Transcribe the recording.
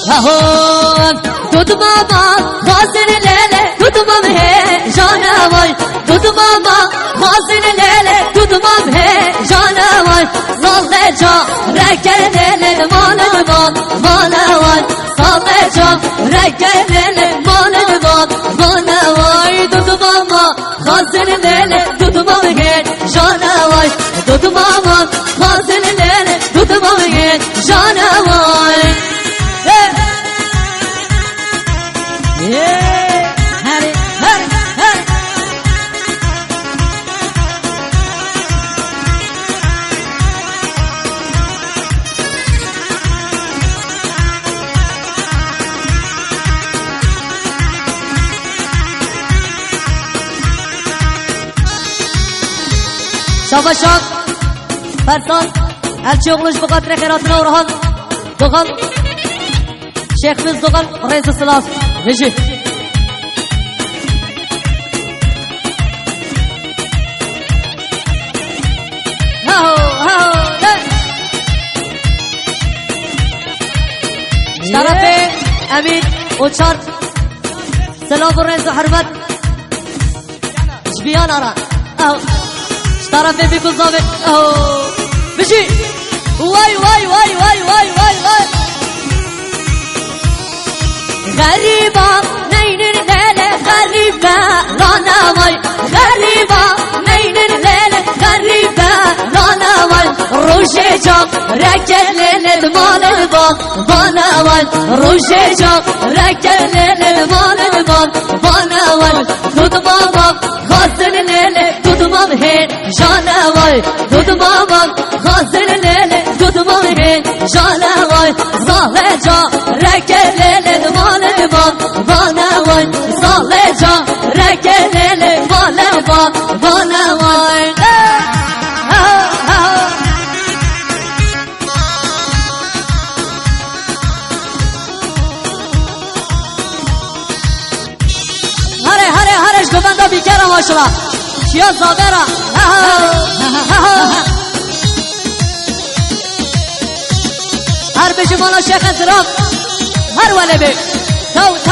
دود ماما خازن لیله دود مام ہے جانوای دود ماما خازن لیله دود مام ہے جانوای صالح جا رکر لیله مان بام مانوای صالح جا رکر لیله مان بام مانوای دود ماما خازن لیله دود مام ہے جانوای دود ماما خازن لیله دود مام ہے جانوای شاباشان فرسان الچی اغلوش بقدر خیراتنا و رهان دوغان شیخ فیز دوغان رئیس السلاس بشی شرف امین اوچار سلام و رئیس و حرمت شبیان آران طرف بيكون ضابط بشي واي واي واي واي واي واي واي غريبة نين الليلة غريبة رانا واي غريبة نين الليلة غريبة رانا واي روشي جاك ركر ليلة مال الباب بانا واي روشي جاك ركر ليلة مال الباب بانا واي دود بابا خاصن ليلة دود مام ہے جانوای دود ماما خازن لیله دود مام ہے جانوای صالح جا رکر لیله مال بام بانوای صالح جا رکر لیله مال بام بانوای هرش دوبنده بیکره ماشالله چیا زابره هر بجی مالا شیخ انترام هر ولی بی تو